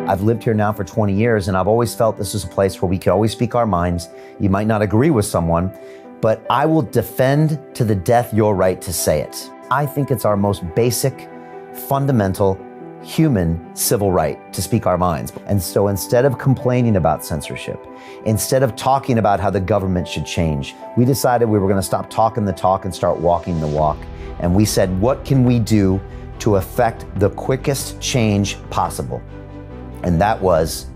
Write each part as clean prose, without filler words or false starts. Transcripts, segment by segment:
I've lived here now for 20 years, and I've always felt this is a place where we can always speak our minds. You might not agree with someone, but I will defend to the death your right to say it. I think it's our most basic, fundamental, human civil right to speak our minds. And so instead of complaining about censorship, instead of talking about how the government should change, we decided we were going to stop talking the talk and start walking the walk. And we said, what can we do to affect the quickest change possible? And that was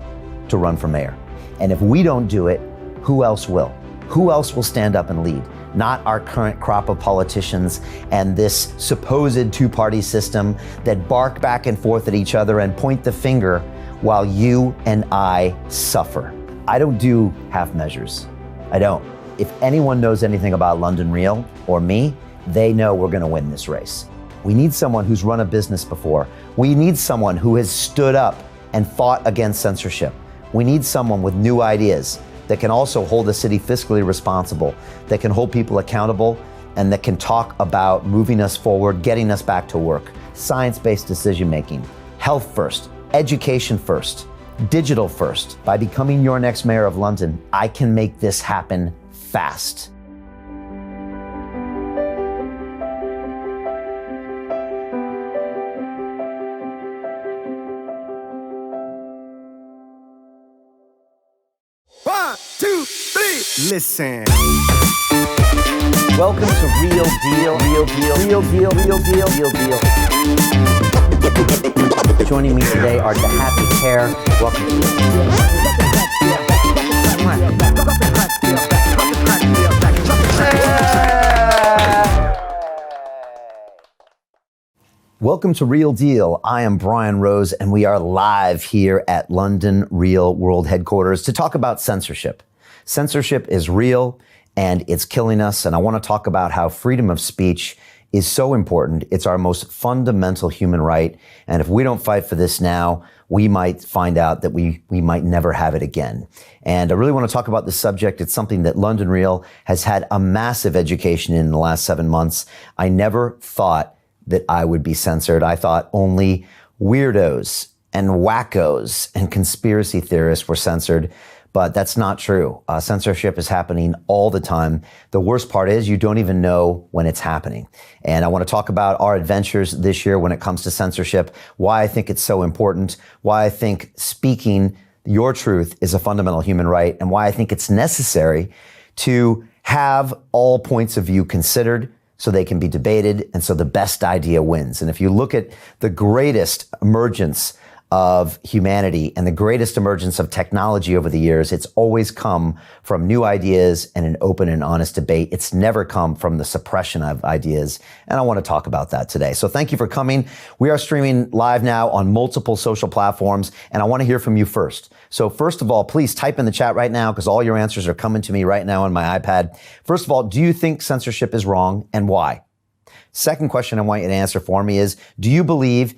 to run for mayor. And if we don't do it, who else will? Who else will stand up and lead? Not our current crop of politicians and this supposed two-party system that bark back and forth at each other and point the finger while you and I suffer. I don't do half measures. I don't. If anyone knows anything about London Real or me, they know we're going to win this race. We need someone who's run a business before. We need someone who has stood up and fought against censorship. We need someone with new ideas that can also hold the city fiscally responsible, that can hold people accountable, and that can talk about moving us forward, getting us back to work. Science-based decision-making, health first, education first, digital first. By becoming your next mayor of London, I can make this happen fast. Listen. Welcome to Real Deal, Real Deal, Real Deal, Real Deal, Real Deal. Joining me today are the happy pair. Welcome to Real Deal. Welcome to Real Deal. I am Brian Rose, and we are live here at London Real World Headquarters to talk about censorship. Censorship is real and it's killing us. And I want to talk about how freedom of speech is so important. It's our most fundamental human right. And if we don't fight for this now, we might find out that we might never have it again. And I really want to talk about this subject. It's something that London Real has had a massive education in the last 7 months. I never thought that I would be censored. I thought only weirdos and wackos and conspiracy theorists were censored. But that's not true. Censorship is happening all the time. The worst part is you don't even know when it's happening. And I want to talk about our adventures this year when it comes to censorship, why I think it's so important, why I think speaking your truth is a fundamental human right, and why I think it's necessary to have all points of view considered so they can be debated and so the best idea wins. And if you look at the greatest emergence of humanity and the greatest emergence of technology over the years, it's always come from new ideas and an open and honest debate. It's never come from the suppression of ideas. And I want to talk about that today. So thank you for coming. We are streaming live now on multiple social platforms, and I want to hear from you first. So first of all, please type in the chat right now because all your answers are coming to me right now on my iPad. First of all, do you think censorship is wrong and why? Second question I want you to answer for me is, do you believe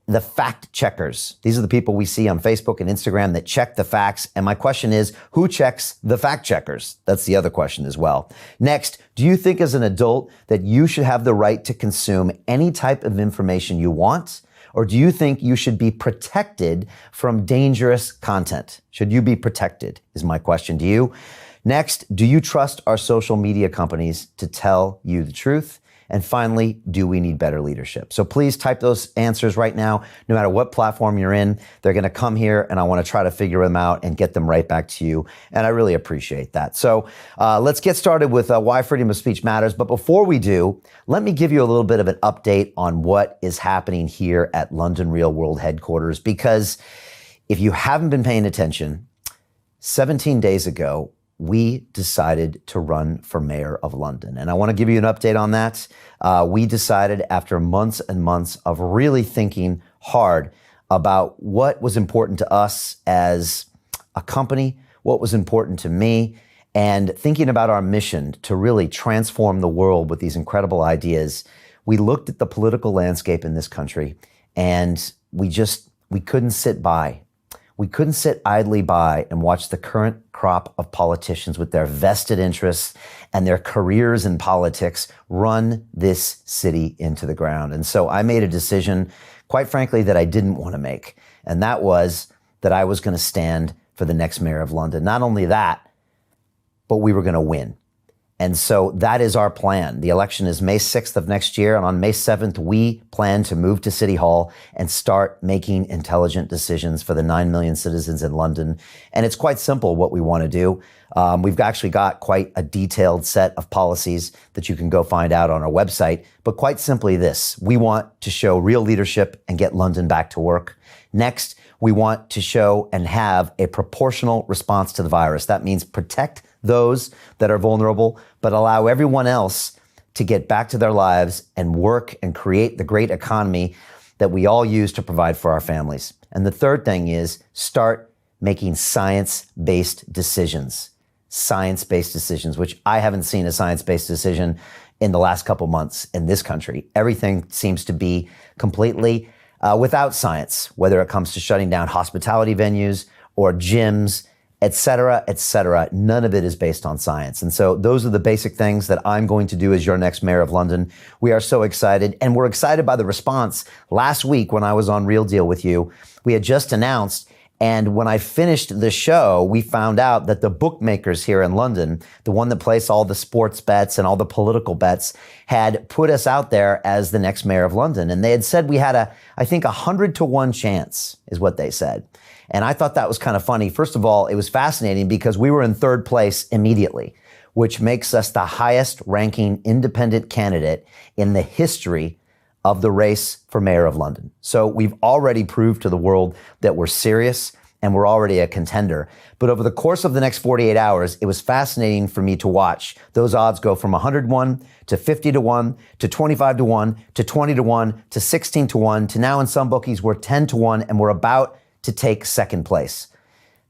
the fact checkers? These are the people we see on Facebook and Instagram that check the facts. And my question is, who checks the fact checkers? That's the other question as well. Next, do you think as an adult that you should have the right to consume any type of information you want? Or do you think you should be protected from dangerous content? Should you be protected is my question to you. Next, do you trust our social media companies to tell you the truth? And finally, do we need better leadership? So please type those answers right now, no matter what platform you're in. They're going to come here and I want to try to figure them out and get them right back to you. And I really appreciate that. So let's get started with why freedom of speech matters. But before we do, let me give you a little bit of an update on what is happening here at London Real World Headquarters. Because if you haven't been paying attention, 17 days ago, we decided to run for mayor of London. And I want to give you an update on that. We decided after months and months of really thinking hard about what was important to us as a company, what was important to me, and thinking about our mission to really transform the world with these incredible ideas. We looked at the political landscape in this country and we couldn't sit by. We couldn't sit idly by and watch the current crop of politicians with their vested interests and their careers in politics run this city into the ground. And so I made a decision, quite frankly, that I didn't want to make. And that was that I was going to stand for the next mayor of London. Not only that, but we were going to win. And so that is our plan. The election is May 6th of next year. And on May 7th, we plan to move to City Hall and start making intelligent decisions for the 9 million citizens in London. And it's quite simple what we want to do. We've actually got quite a detailed set of policies that you can go find out on our website. But quite simply this, we want to show real leadership and get London back to work. Next, we want to show and have a proportional response to the virus. That means protect those that are vulnerable, but allow everyone else to get back to their lives and work and create the great economy that we all use to provide for our families. And the third thing is start making science-based decisions. Science-based decisions, which I haven't seen a science-based decision in the last couple months in this country. Everything seems to be completely without science, whether it comes to shutting down hospitality venues or gyms, et cetera, et cetera. None of it is based on science. And so those are the basic things that I'm going to do as your next mayor of London. We are so excited, and we're excited by the response. Last week when I was on Real Deal with you, we had just announced, and when I finished the show, we found out that the bookmakers here in London, the one that placed all the sports bets and all the political bets, had put us out there as the next mayor of London. And they had said we had I think 100-to-1 chance is what they said. And I thought that was kind of funny. First of all, it was fascinating because we were in third place immediately, which makes us the highest ranking independent candidate in the history of the race for mayor of London. So we've already proved to the world that we're serious and we're already a contender. But over the course of the next 48 hours, it was fascinating for me to watch those odds go from 101 to 50-to-1 to 25-to-1 to 20-to-1 to 16-to-1 to now in some bookies we're 10-to-1 and we're about to take second place.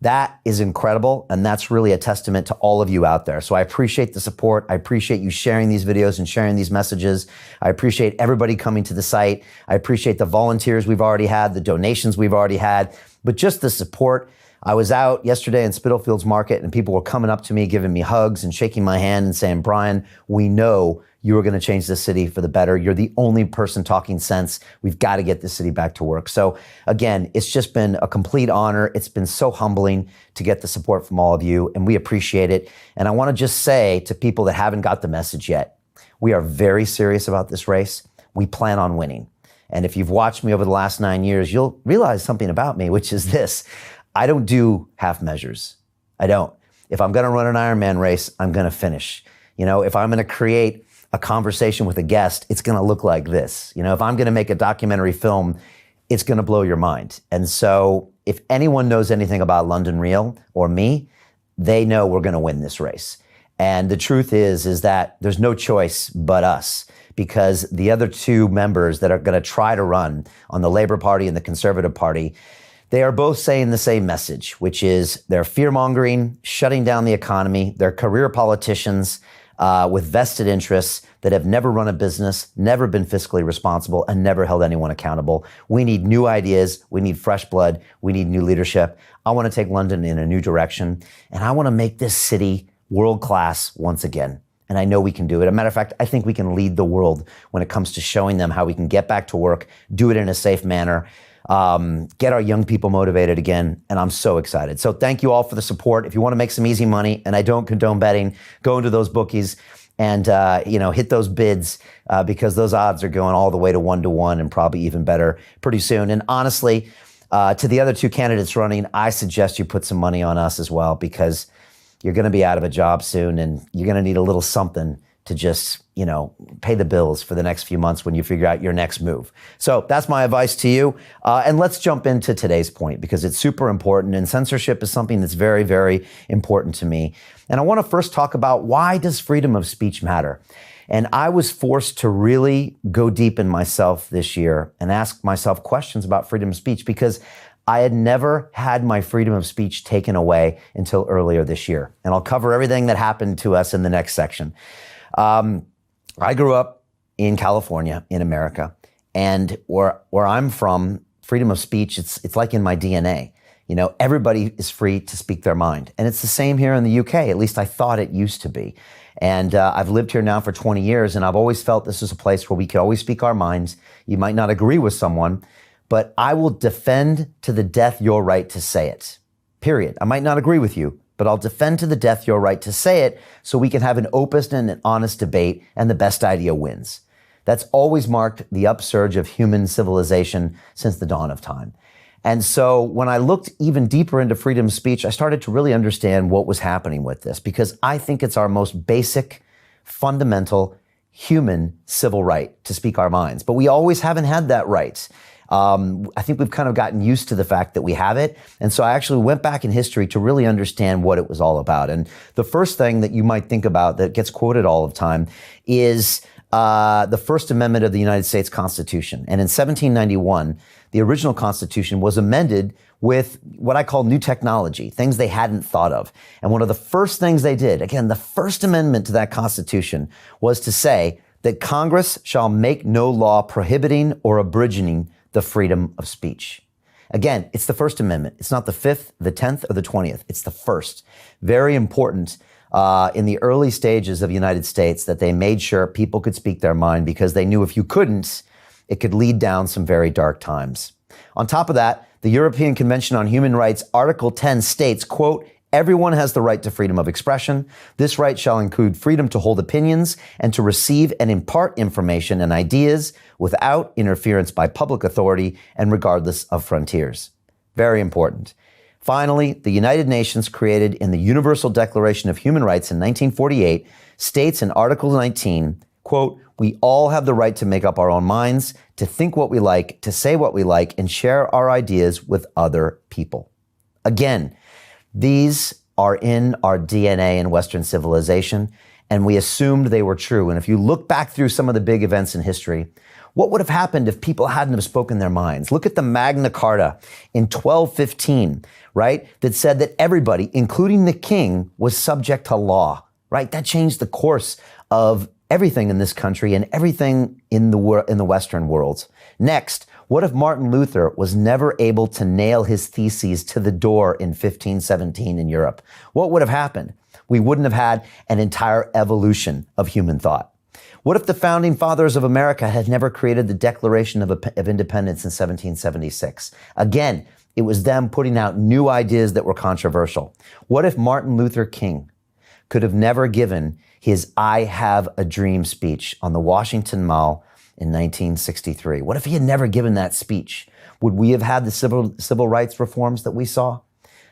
That is incredible, and that's really a testament to all of you out there. So I appreciate the support. I appreciate you sharing these videos and sharing these messages. I appreciate everybody coming to the site. I appreciate the volunteers we've already had, the donations we've already had, but just the support. I was out yesterday in Spitalfields Market, and people were coming up to me, giving me hugs and shaking my hand and saying, Brian, we know you are going to change the city for the better. You're the only person talking sense. We've got to get this city back to work. So again, it's just been a complete honor. It's been so humbling to get the support from all of you, and we appreciate it. And I want to just say to people that haven't got the message yet, we are very serious about this race. We plan on winning. And if you've watched me over the last 9 years, you'll realize something about me, which is this. I don't do half measures. I don't. If I'm going to run an Ironman race, I'm going to finish. You know, if I'm going to create a conversation with a guest, it's going to look like this. You know, if I'm going to make a documentary film, it's going to blow your mind. And so if anyone knows anything about London Real or me, they know we're going to win this race. And the truth is that there's no choice but us, because the other two members that are going to try to run on the Labour Party and the Conservative Party, they are both saying the same message, which is they're fear-mongering, shutting down the economy. They're career politicians with vested interests that have never run a business, never been fiscally responsible, and never held anyone accountable. We need new ideas. We need fresh blood. We need new leadership. I want to take London in a new direction, and I want to make this city world-class once again. And I know we can do it. As a matter of fact, I think we can lead the world when it comes to showing them how we can get back to work, do it in a safe manner, get our young people motivated again, and I'm so excited. So thank you all for the support. If you want to make some easy money, and I don't condone betting, go into those bookies and hit those bids because those odds are going all the way to 1-to-1 and probably even better pretty soon. And honestly, to the other two candidates running, I suggest you put some money on us as well, because you're going to be out of a job soon and you're going to need a little something to just, pay the bills for the next few months when you figure out your next move. So that's my advice to you. And let's jump into today's point, because it's super important, and censorship is something that's very, very important to me. And I want to first talk about, why does freedom of speech matter? And I was forced to really go deep in myself this year and ask myself questions about freedom of speech, because I had never had my freedom of speech taken away until earlier this year. And I'll cover everything that happened to us in the next section. I grew up in California, in America, and where I'm from, freedom of speech, it's like in my DNA. Everybody is free to speak their mind. And it's the same here in the UK. At least I thought it used to be. And I've lived here now for 20 years, and I've always felt this is a place where we could always speak our minds. You might not agree with someone, but I will defend to the death your right to say it. Period. I might not agree with you, but I'll defend to the death your right to say it so we can have an open and an honest debate and the best idea wins. That's always marked the upsurge of human civilization since the dawn of time. And so when I looked even deeper into freedom of speech, I started to really understand what was happening with this, because I think it's our most basic, fundamental, human civil right to speak our minds. But we always haven't had that right. I think we've kind of gotten used to the fact that we have it. And so I actually went back in history to really understand what it was all about. And the first thing that you might think about that gets quoted all the time is the First Amendment of the United States Constitution. And in 1791, the original Constitution was amended with what I call new technology, things they hadn't thought of. And one of the first things they did, again, the First Amendment to that Constitution, was to say that Congress shall make no law prohibiting or abridging the freedom of speech. Again, it's the First Amendment. It's not the 5th, the 10th, or the 20th. It's the first. Very important in the early stages of the United States that they made sure people could speak their mind, because they knew if you couldn't, it could lead down some very dark times. On top of that, the European Convention on Human Rights, Article 10 states, quote, "Everyone has the right to freedom of expression. This right shall include freedom to hold opinions and to receive and impart information and ideas without interference by public authority and regardless of frontiers." Very important. Finally, the United Nations, created in the Universal Declaration of Human Rights in 1948, states in Article 19, quote, "We all have the right to make up our own minds, to think what we like, to say what we like, and share our ideas with other people." Again, these are in our DNA in Western civilization, and we assumed they were true. And if you look back through some of the big events in history, what would have happened if people hadn't have spoken their minds? Look at the Magna Carta in 1215, right? That said that everybody, including the king, was subject to law, right? That changed the course of everything in this country and everything in the Western world. Next, what if Martin Luther was never able to nail his theses to the door in 1517 in Europe? What would have happened? We wouldn't have had an entire evolution of human thought. What if the founding fathers of America had never created the Declaration of Independence in 1776? Again, it was them putting out new ideas that were controversial. What if Martin Luther King could have never given his "I Have a Dream" speech on the Washington Mall in 1963? What if he had never given that speech? Would we have had the civil rights reforms that we saw?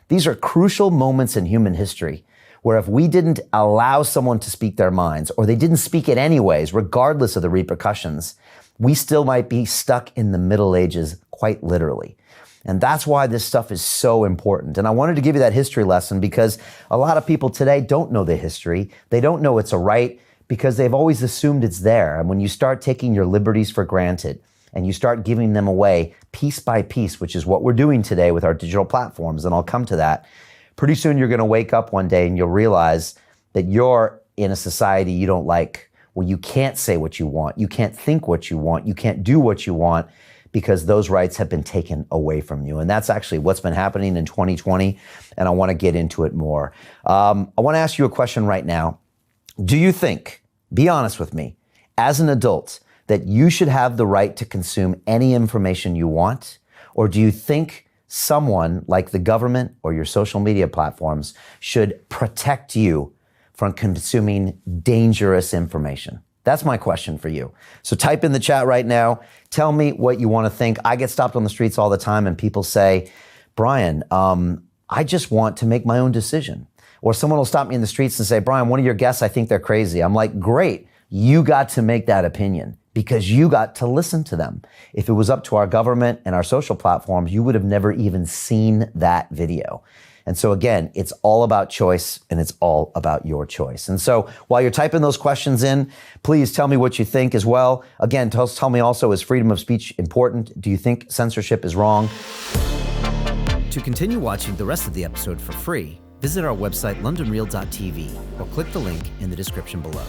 These are crucial moments in human history where if we didn't allow someone to speak their minds, or they didn't speak it anyways, regardless of the repercussions, we still might be stuck in the Middle Ages, quite literally. And that's why this stuff is so important. And I wanted to give you that history lesson because a lot of people today don't know the history. They don't know it's a right because they've always assumed it's there. And when you start taking your liberties for granted and you start giving them away piece by piece, which is what we're doing today with our digital platforms, and I'll come to that, pretty soon you're going to wake up one day and you'll realize that you're in a society you don't like, where you can't say what you want, you can't think what you want, you can't do what you want, because those rights have been taken away from you. And that's actually what's been happening in 2020, and I want to get into it more. I want to ask you a question right now. Do you think, be honest with me, as an adult, that you should have the right to consume any information you want? Or do you think someone like the government or your social media platforms should protect you from consuming dangerous information? That's my question for you. So type in the chat right now. Tell me what you want to think. I get stopped on the streets all the time and people say, "Brian, I just want to make my own decision." Or someone will stop me in the streets and say, "Brian, one of your guests, I think they're crazy." I'm like, great. You got to make that opinion because you got to listen to them. If it was up to our government and our social platforms, you would have never even seen that video. And so again, it's all about choice and it's all about your choice. And so while you're typing those questions in, please tell me what you think as well. Again, tell me also, is freedom of speech important? Do you think censorship is wrong? To continue watching the rest of the episode for free, visit our website londonreal.tv or click the link in the description below.